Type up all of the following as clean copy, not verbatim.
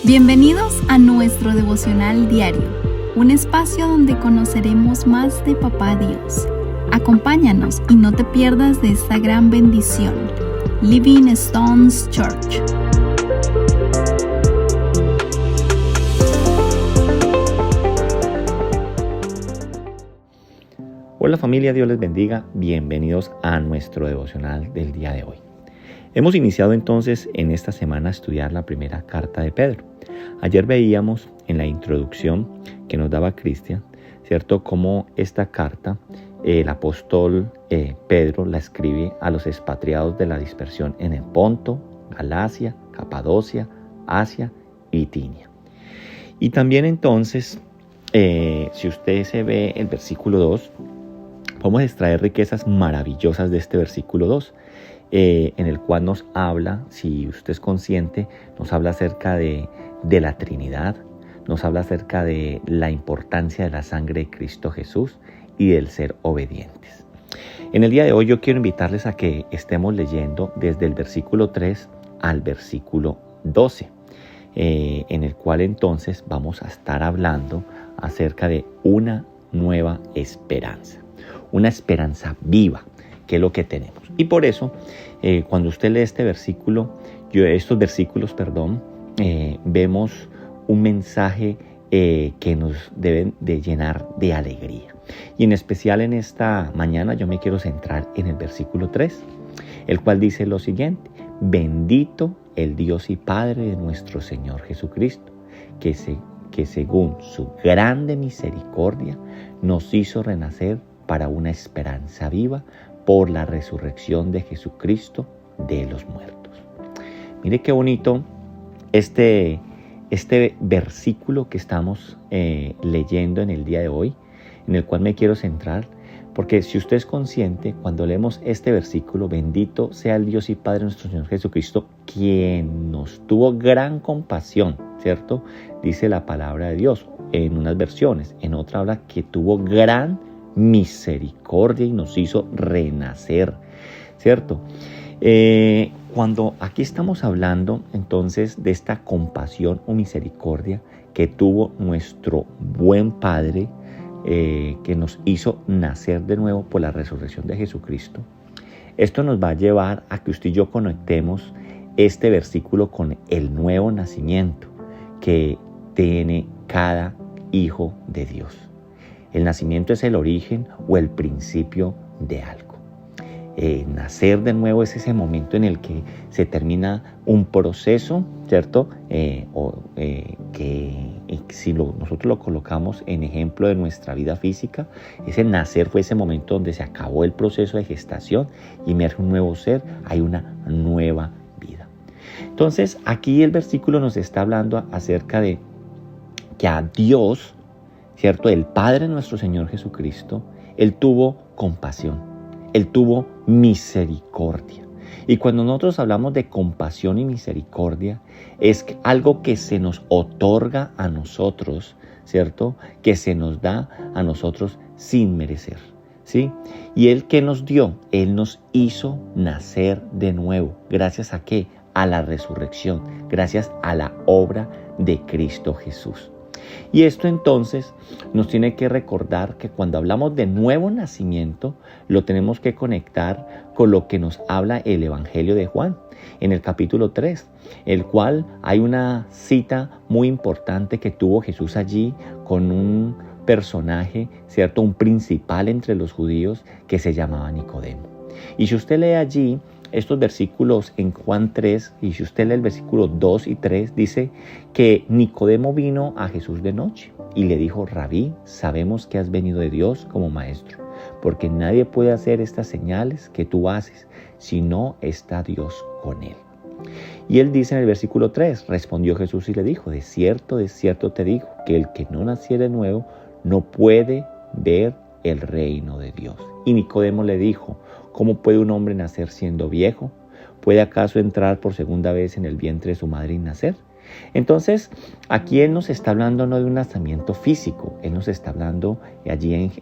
Bienvenidos a nuestro devocional diario, un espacio donde conoceremos más de Papá Dios. Acompáñanos y no te pierdas de esta gran bendición. Living Stones Church. Hola familia, Dios les bendiga. Bienvenidos a nuestro devocional del día de hoy. Hemos iniciado entonces en esta semana a estudiar la primera carta de Pedro. Ayer veíamos en la introducción que nos daba Cristian, ¿cierto?, cómo esta carta el apóstol Pedro la escribe a los expatriados de la dispersión en el Ponto, Galacia, Capadocia, Asia y Bitinia. Y también entonces, si usted se ve el versículo 2, vamos a extraer riquezas maravillosas de este versículo 2. En el cual nos habla, si usted es consciente, nos habla acerca de la Trinidad, nos habla acerca de la importancia de la sangre de Cristo Jesús y del ser obedientes. En el día de hoy yo quiero invitarles a que estemos leyendo desde el versículo 3 al versículo 12, en el cual entonces vamos a estar hablando acerca de una nueva esperanza, una esperanza viva, que es lo que tenemos. Y por eso, cuando usted lee estos versículos, vemos un mensaje que nos deben de llenar de alegría. Y en especial en esta mañana yo me quiero centrar en el versículo 3, el cual dice lo siguiente: bendito el Dios y Padre de nuestro Señor Jesucristo, que según su grande misericordia nos hizo renacer para una esperanza viva por la resurrección de Jesucristo de los muertos. Mire qué bonito este versículo que estamos leyendo en el día de hoy, en el cual me quiero centrar, porque si usted es consciente, cuando leemos este versículo, bendito sea el Dios y Padre de nuestro Señor Jesucristo, quien nos tuvo gran compasión, ¿cierto? Dice la palabra de Dios en unas versiones, en otra habla que tuvo gran misericordia y nos hizo renacer, ¿cierto? Cuando aquí estamos hablando entonces de esta compasión o misericordia que tuvo nuestro buen Padre, que nos hizo nacer de nuevo por la resurrección de Jesucristo, esto nos va a llevar a que usted y yo conectemos este versículo con el nuevo nacimiento que tiene cada hijo de Dios. El nacimiento es el origen o el principio de algo. Nacer de nuevo es ese momento en el que se termina un proceso, ¿cierto? Nosotros lo colocamos en ejemplo de nuestra vida física, ese nacer fue ese momento donde se acabó el proceso de gestación y emerge un nuevo ser, hay una nueva vida. Entonces, aquí el versículo nos está hablando acerca de que a Dios, ¿cierto?, el Padre de nuestro Señor Jesucristo, Él tuvo compasión, Él tuvo misericordia. Y cuando nosotros hablamos de compasión y misericordia, es algo que se nos otorga a nosotros, ¿cierto?, que se nos da a nosotros sin merecer, ¿sí? Y Él, ¿qué nos dio? Él nos hizo nacer de nuevo. ¿Gracias a qué? A la resurrección, gracias a la obra de Cristo Jesús. Y esto entonces nos tiene que recordar que cuando hablamos de nuevo nacimiento, lo tenemos que conectar con lo que nos habla el Evangelio de Juan en el capítulo 3, el cual hay una cita muy importante que tuvo Jesús allí con un personaje, ¿cierto?, un principal entre los judíos que se llamaba Nicodemo. Y si usted lee allí estos versículos en Juan 3, y si usted lee el versículo 2 y 3, dice que Nicodemo vino a Jesús de noche y le dijo: Rabí, sabemos que has venido de Dios como maestro, porque nadie puede hacer estas señales que tú haces si no está Dios con él. Y él dice en el versículo 3, respondió Jesús y le dijo: de cierto te digo, que el que no naciere de nuevo no puede ver el reino de Dios. Y Nicodemo le dijo: ¿cómo puede un hombre nacer siendo viejo? ¿Puede acaso entrar por segunda vez en el vientre de su madre y nacer? Entonces, aquí Él nos está hablando no de un nacimiento físico, Él nos está hablando, allí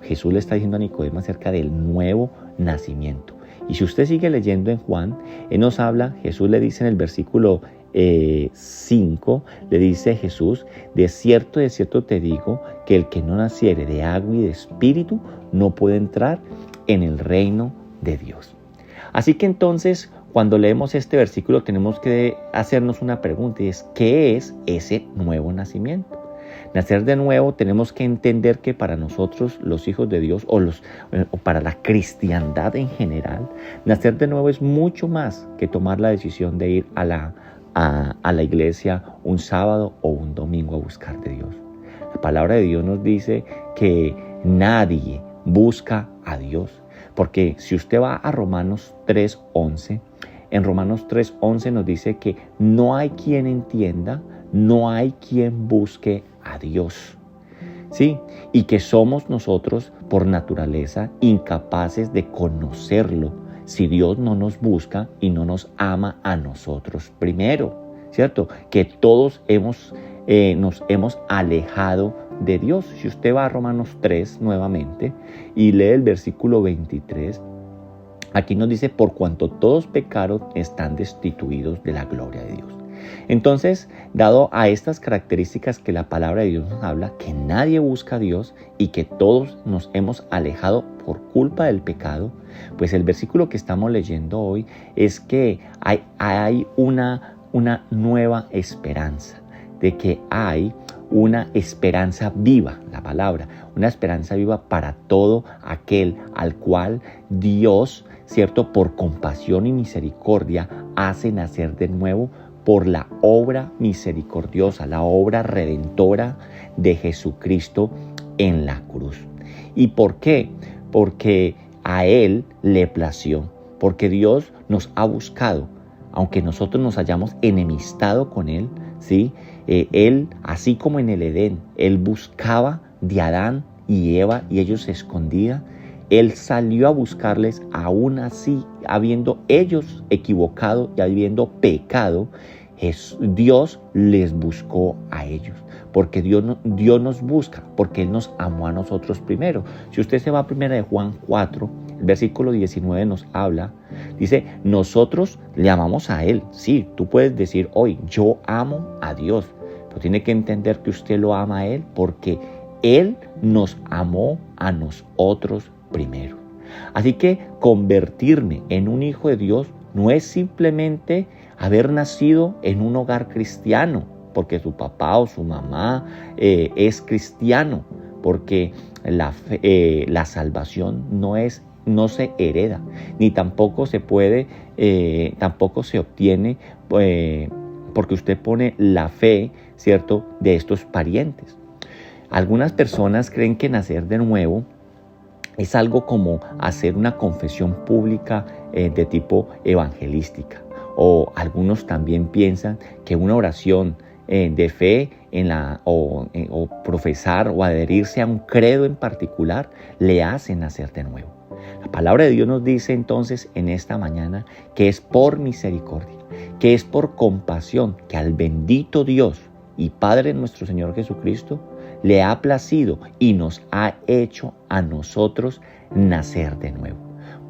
Jesús le está diciendo a Nicodemo acerca del nuevo nacimiento. Y si usted sigue leyendo en Juan, Él nos habla, Jesús le dice en el versículo 5, le dice Jesús: de cierto te digo que el que no naciere de agua y de espíritu no puede entrar en el reino de Dios. Así que entonces, cuando leemos este versículo, tenemos que hacernos una pregunta, y es: ¿qué es ese nuevo nacimiento? Nacer de nuevo, tenemos que entender que para nosotros, los hijos de Dios, o para la cristiandad en general, nacer de nuevo es mucho más que tomar la decisión de ir a la iglesia un sábado o un domingo a buscar de Dios. La palabra de Dios nos dice que nadie busca a Dios, porque si usted va a Romanos 3:11, en Romanos 3:11 nos dice que no hay quien entienda, no hay quien busque a Dios. Sí, y que somos nosotros por naturaleza incapaces de conocerlo si Dios no nos busca y no nos ama a nosotros primero, ¿cierto? Que todos nos hemos alejado de Dios. Si usted va a Romanos 3 nuevamente y lee el versículo 23, aquí nos dice: por cuanto todos pecaron, están destituidos de la gloria de Dios. Entonces, dado a estas características que la palabra de Dios nos habla, que nadie busca a Dios y que todos nos hemos alejado por culpa del pecado, pues el versículo que estamos leyendo hoy es que hay una nueva esperanza, de que hay una esperanza viva, la palabra, una esperanza viva para todo aquel al cual Dios, ¿cierto?, por compasión y misericordia, hace nacer de nuevo por la obra misericordiosa, la obra redentora de Jesucristo en la cruz. ¿Y por qué? Porque a Él le plació, porque Dios nos ha buscado, aunque nosotros nos hayamos enemistado con Él, ¿sí? Él, así como en el Edén, Él buscaba de Adán y Eva y ellos se escondían. Él salió a buscarles, aún así, habiendo ellos equivocado y habiendo pecado, Dios les buscó a ellos. Porque Dios nos busca, porque Él nos amó a nosotros primero. Si usted se va a 1 Juan 4, el versículo 19 nos habla, dice: nosotros le amamos a Él. Sí, tú puedes decir hoy: yo amo a Dios, pero tiene que entender que usted lo ama a Él porque Él nos amó a nosotros primero. Así que convertirme en un hijo de Dios no es simplemente haber nacido en un hogar cristiano, porque su papá o su mamá es cristiano, porque la salvación no se hereda, ni tampoco se obtiene porque usted pone la fe, ¿cierto?, de estos parientes. Algunas personas creen que nacer de nuevo es algo como hacer una confesión pública de tipo evangelística. O algunos también piensan que una oración de fe o profesar o adherirse a un credo en particular le hace nacer de nuevo. La palabra de Dios nos dice entonces en esta mañana que es por misericordia, que es por compasión, que al bendito Dios y Padre nuestro Señor Jesucristo le ha placido y nos ha hecho a nosotros nacer de nuevo.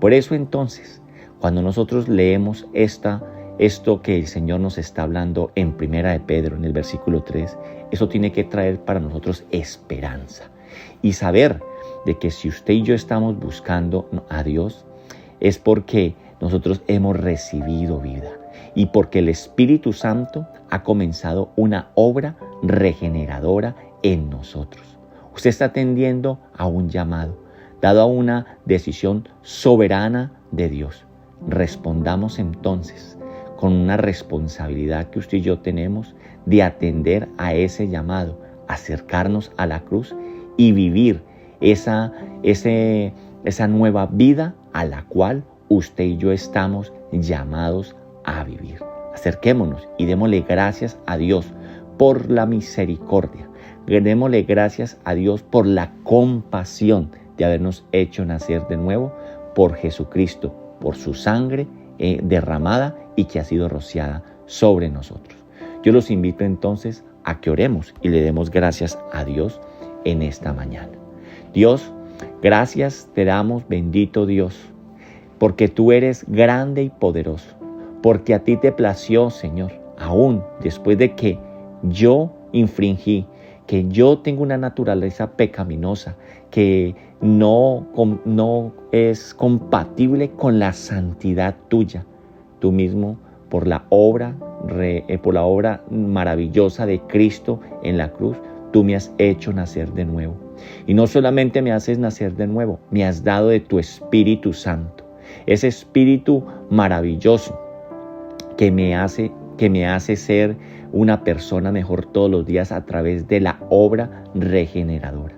Por eso entonces, cuando nosotros leemos esto que el Señor nos está hablando en 1 de Pedro, en el versículo 3, eso tiene que traer para nosotros esperanza. Y saber de que si usted y yo estamos buscando a Dios, es porque nosotros hemos recibido vida y porque el Espíritu Santo ha comenzado una obra regeneradora en nosotros. Usted está atendiendo a un llamado, dado a una decisión soberana de Dios. Respondamos entonces con una responsabilidad que usted y yo tenemos de atender a ese llamado, acercarnos a la cruz y vivir esa nueva vida a la cual usted y yo estamos llamados a vivir. Acerquémonos y démosle gracias a Dios por la misericordia. Démosle gracias a Dios por la compasión de habernos hecho nacer de nuevo por Jesucristo, por su sangre derramada y que ha sido rociada sobre nosotros. Yo los invito entonces a que oremos y le demos gracias a Dios en esta mañana. Dios, gracias te damos, bendito Dios, porque tú eres grande y poderoso, porque a ti te plació, Señor, aún después de que yo infringí, que yo tengo una naturaleza pecaminosa, que no es compatible con la santidad tuya. Tú mismo, por la obra maravillosa de Cristo en la cruz, tú me has hecho nacer de nuevo. Y no solamente me haces nacer de nuevo, me has dado de tu Espíritu Santo, ese Espíritu maravilloso que me hace ser una persona mejor todos los días a través de la obra regeneradora.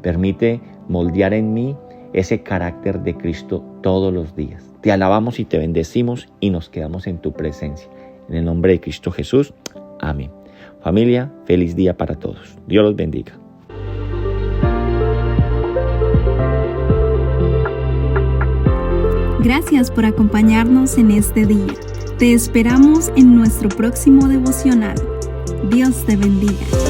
Permite moldear en mí ese carácter de Cristo todos los días. Te alabamos y te bendecimos y nos quedamos en tu presencia. En el nombre de Cristo Jesús. Amén. Familia, feliz día para todos. Dios los bendiga. Gracias por acompañarnos en este día. Te esperamos en nuestro próximo devocional. Dios te bendiga.